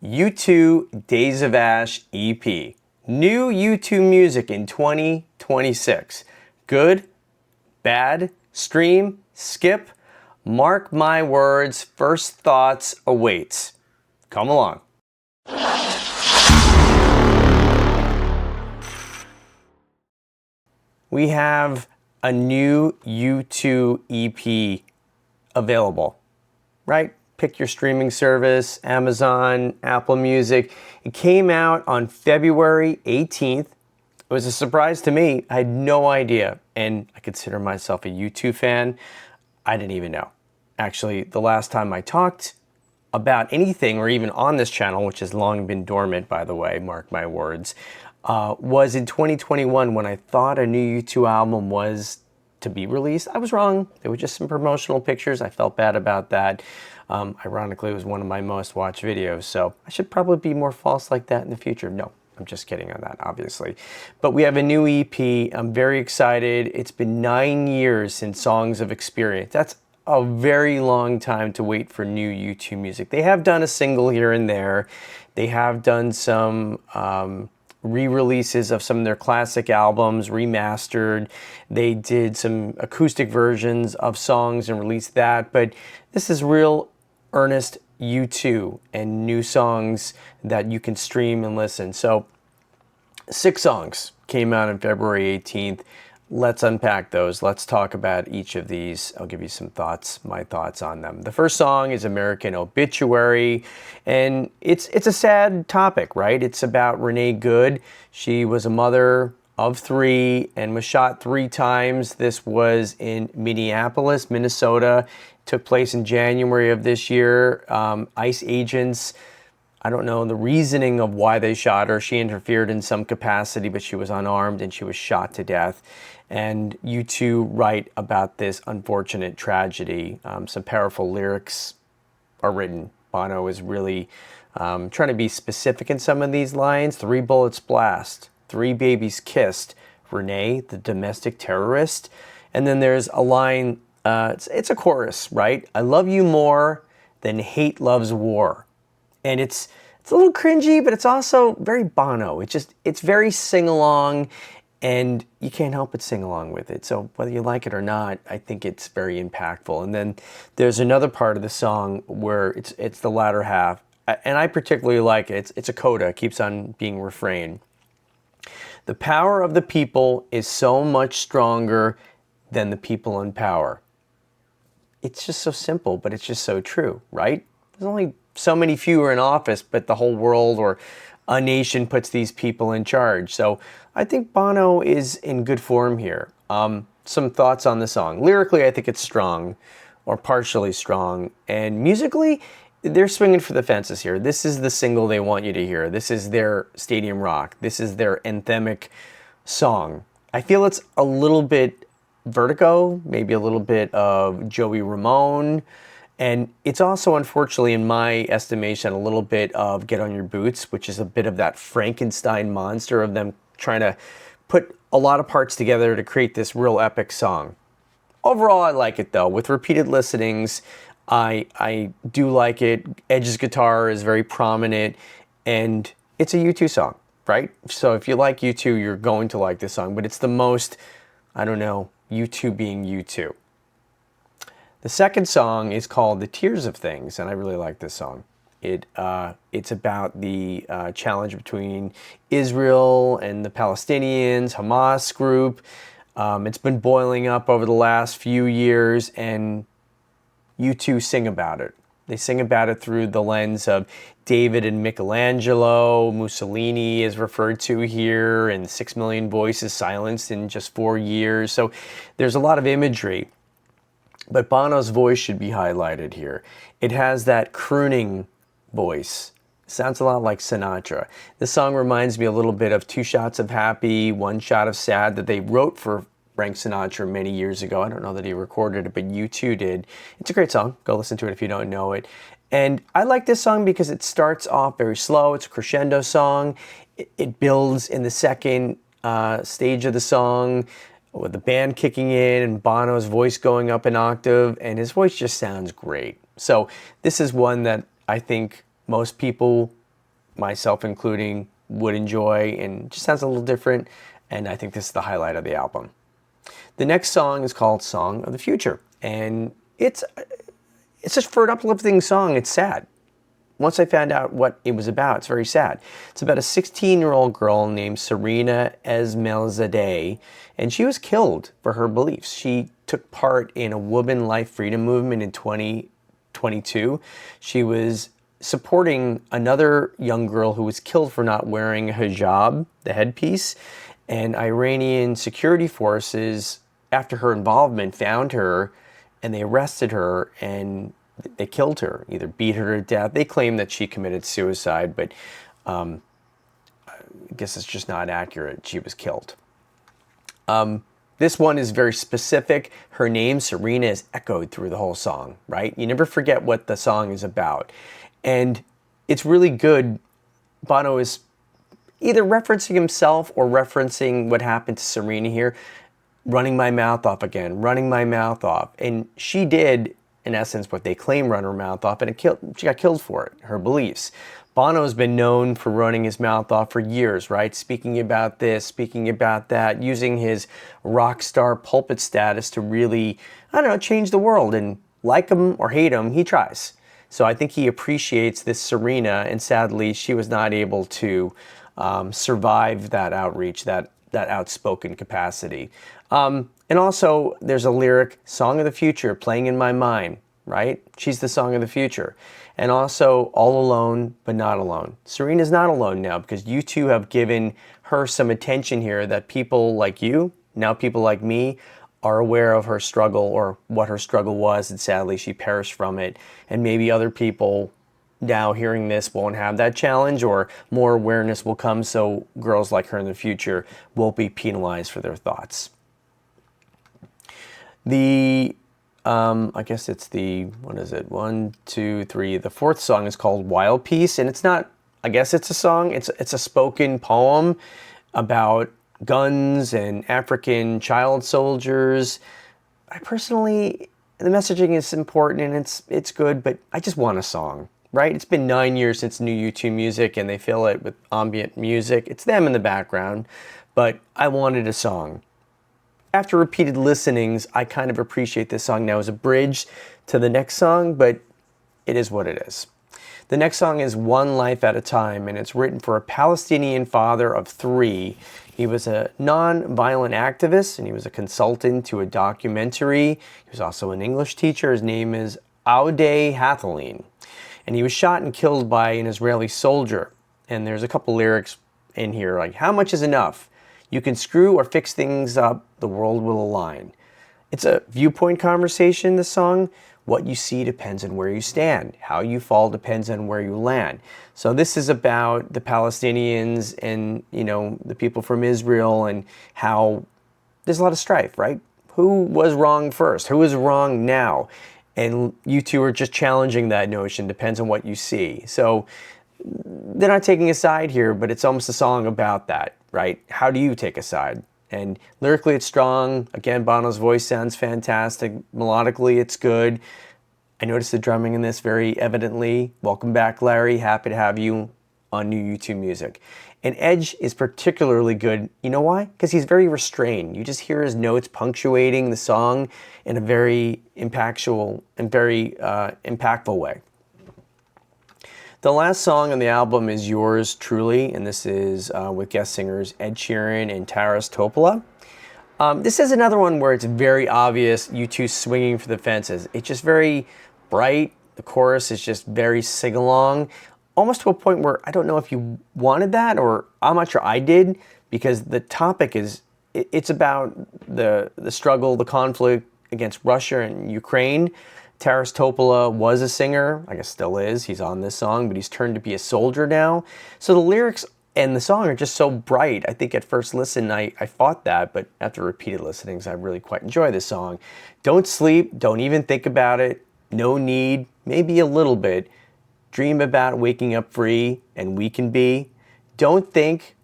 U2 Days of Ash EP. New U2 music in 2026. Good, bad, stream, skip. Mark my words, first thoughts awaits. Come along. We have a new U2 EP available, right? Pick your streaming service, Amazon, Apple Music. It came out on February 18th. It was a surprise to me. I had no idea, and I consider myself a U2 fan. I didn't even know. Actually, the last time I talked about anything, or even on this channel, which has long been dormant, by the way, mark my words, was in 2021 when I thought a new U2 album was to be released. I was wrong. There were just some promotional pictures. I felt bad about that. Ironically, it was one of my most watched videos, so I should probably be more false like that in the future. No, I'm just kidding on that, obviously. But we have a new EP. I'm very excited. It's been 9 years since Songs of Experience. That's a very long time to wait for new U2 music. They have done a single here and there. They have done some re-releases of some of their classic albums, remastered. They did some acoustic versions of songs and released that. But this is real earnest U2 and new songs that you can stream and listen. So 6 songs came out on February 18th. Let's unpack those. Let's talk about each of these. I'll give you some thoughts, my thoughts on them. The first song is American Obituary, and it's a sad topic, right? It's about Renee Good. She was a mother of 3 and was shot 3 times. This was in Minneapolis, Minnesota. It took place in January of this year. ICE agents, I don't know the reasoning of why they shot her. She interfered in some capacity, but she was unarmed and she was shot to death. And U2 write about this unfortunate tragedy. Some powerful lyrics are written. Bono is really trying to be specific in some of these lines. 3 bullets blast, 3 babies kissed, Renee, the domestic terrorist. And then there's a line, it's a chorus, right? I love you more than hate loves war. And it's a little cringy, but it's also very Bono. It's very sing-along, and you can't help but sing along with it. So whether you like it or not, I think it's very impactful. And then there's another part of the song where it's the latter half, and I particularly like it. It's a coda, it keeps on being refrain. The power of the people is so much stronger than the people in power. It's just so simple, but it's just so true, right? There's only so many fewer in office, but the whole world or a nation puts these people in charge. So I think Bono is in good form here. Some thoughts on the song. Lyrically, I think it's strong, or partially strong. And musically, they're swinging for the fences here. This is the single they want you to hear. This is their stadium rock. This is their anthemic song. I feel it's a little bit Vertigo, maybe a little bit of Joey Ramone. And it's also, unfortunately, in my estimation, a little bit of Get On Your Boots, which is a bit of that Frankenstein monster of them trying to put a lot of parts together to create this real epic song. Overall, I like it, though. With repeated listenings, I do like it. Edge's guitar is very prominent, and it's a U2 song, right? So if you like U2, you're going to like this song. But it's the most, I don't know, U2 being U2. The second song is called The Tears of Things, and I really like this song. It's about the challenge between Israel and the Palestinians, Hamas group. It's been boiling up over the last few years, and U2 sing about it. They sing about it through the lens of David and Michelangelo. Mussolini is referred to here, and 6 million voices silenced in just 4 years. So there's a lot of imagery. But Bono's voice should be highlighted here. It has that crooning voice. Sounds a lot like Sinatra. This song reminds me a little bit of 2 Shots of Happy, 1 Shot of Sad that they wrote for Frank Sinatra many years ago. I don't know that he recorded it, but U2 did. It's a great song. Go listen to it if you don't know it. And I like this song because it starts off very slow. It's a crescendo song. It builds in the second stage of the song, with the band kicking in and Bono's voice going up an octave, and his voice just sounds great. So this is one that I think most people myself including, would enjoy, and just sounds a little different. And I think this is the highlight of the album. The next song is called Song of the Future, and it's just for an uplifting song. It's sad. Once I found out what it was about, it's very sad. It's about a 16-year-old girl named Serena Esmailzadeh, and she was killed for her beliefs. She took part in a woman life freedom movement in 2022. She was supporting another young girl who was killed for not wearing a hijab, the headpiece, and Iranian security forces, after her involvement, found her and they arrested her and they killed her, either beat her to death. They claim that she committed suicide, but I guess it's just not accurate. She was killed. This one is very specific. Her name, Serena, is echoed through the whole song, right? You never forget what the song is about. And it's really good. Bono is either referencing himself or referencing what happened to Serena here. Running my mouth off again, running my mouth off. And she did, in essence, what they claim run her mouth off, and she got killed for it, her beliefs. Bono's been known for running his mouth off for years, right? Speaking about this, speaking about that, using his rock star pulpit status to really, change the world. And like him or hate him, he tries. So I think he appreciates this Serena, and sadly, she was not able to survive that outreach, that outspoken capacity. And also, there's a lyric, Song of the Future, playing in my mind, right? She's the song of the future. And also, All Alone, but Not Alone. Serena's not alone now, because you two have given her some attention here that people like you, now people like me, are aware of her struggle or what her struggle was, and sadly she perished from it. And maybe other people now hearing this won't have that challenge, or more awareness will come, so girls like her in the future won't be penalized for their thoughts. I guess it's the fourth song is called Wild Peace, and it's not, I guess it's a song, it's a spoken poem about guns and African child soldiers. I personally, the messaging is important and it's good, but I just want a song, right? It's been 9 years since new U2 music, and they fill it with ambient music. It's them in the background, but I wanted a song. After repeated listenings, I kind of appreciate this song now as a bridge to the next song, but it is what it is. The next song is One Life at a Time, and it's written for a Palestinian father of 3. He was a non-violent activist, and he was a consultant to a documentary. He was also an English teacher. His name is Audeh Hathaline, and he was shot and killed by an Israeli soldier. And there's a couple lyrics in here, like, how much is enough? You can screw or fix things up, the world will align. It's a viewpoint conversation, this song. What you see depends on where you stand. How you fall depends on where you land. So this is about the Palestinians and, the people from Israel, and how there's a lot of strife, right? Who was wrong first? Who is wrong now? And you two are just challenging that notion, depends on what you see. So they're not taking a side here, but it's almost a song about that, right? How do you take a side? And lyrically, it's strong. Again, Bono's voice sounds fantastic. Melodically, it's good. I noticed the drumming in this very evidently. Welcome back, Larry. Happy to have you on new U2 music. And Edge is particularly good. You know why? Because he's very restrained. You just hear his notes punctuating the song in a very impactful way. The last song on the album is Yours Truly, and this is with guest singers Ed Sheeran and Taras Topola. This is another one where it's very obvious U2 swinging for the fences. It's just very bright. The chorus is just very sing-along, almost to a point where I don't know if you wanted that, or I'm not sure I did, because the topic is, it's about the struggle, the conflict against Russia and Ukraine. Taras Topola was a singer, I guess still is, he's on this song, but he's turned to be a soldier now. So the lyrics and the song are just so bright. I think at first listen, I fought that, but after repeated listenings, I really quite enjoy this song. Don't sleep, don't even think about it, no need, maybe a little bit. Dream about waking up free, and we can be. Don't think,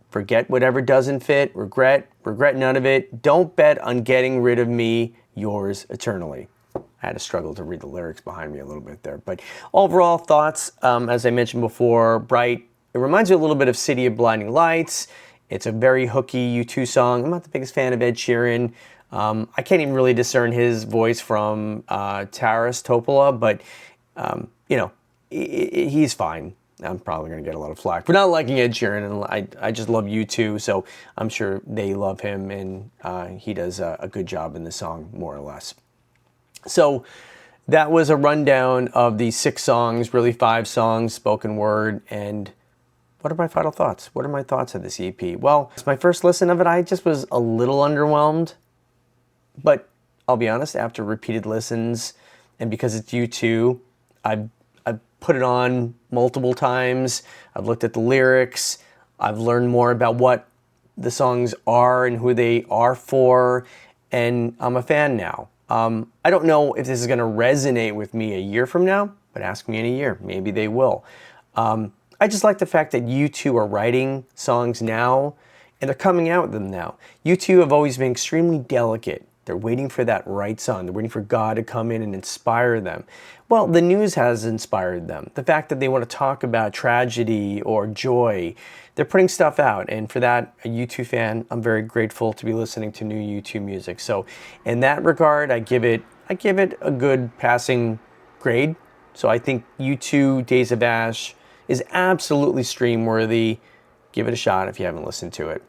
forget whatever doesn't fit, regret none of it. Don't bet on getting rid of me, yours eternally. I had to struggle to read the lyrics behind me a little bit there. But overall thoughts, as I mentioned before, Bright. It reminds me a little bit of City of Blinding Lights. It's a very hooky U2 song. I'm not the biggest fan of Ed Sheeran. I can't even really discern his voice from Taras Topola, but you know, he's fine. I'm probably going to get a lot of flack for not liking Ed Sheeran, and I just love U2, so I'm sure they love him, and he does a good job in the song, more or less. So that was a rundown of the 6 songs, really 5 songs, spoken word, and what are my final thoughts? What are my thoughts of this EP? Well, it's my first listen of it. I just was a little underwhelmed, but I'll be honest, after repeated listens, and because it's U2, I've put it on multiple times. I've looked at the lyrics. I've learned more about what the songs are and who they are for, and I'm a fan now. I don't know if this is going to resonate with me a year from now, but ask me in a year. Maybe they will. I just like the fact that U2 are writing songs now, and they're coming out with them now. U2 have always been extremely delicate. They're waiting for that right song. They're waiting for God to come in and inspire them. Well, the news has inspired them. The fact that they want to talk about tragedy or joy, they're putting stuff out. And for that, a U2 fan, I'm very grateful to be listening to new U2 music. So in that regard, I give it a good passing grade. So I think U2 Days of Ash is absolutely stream worthy. Give it a shot if you haven't listened to it.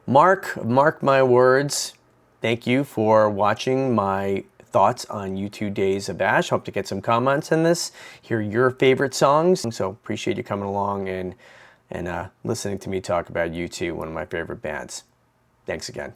Mark my words. Thank you for watching my thoughts on U2 Days of Ash. Hope to get some comments on this. Hear your favorite songs. So appreciate you coming along and listening to me talk about U2, one of my favorite bands. Thanks again.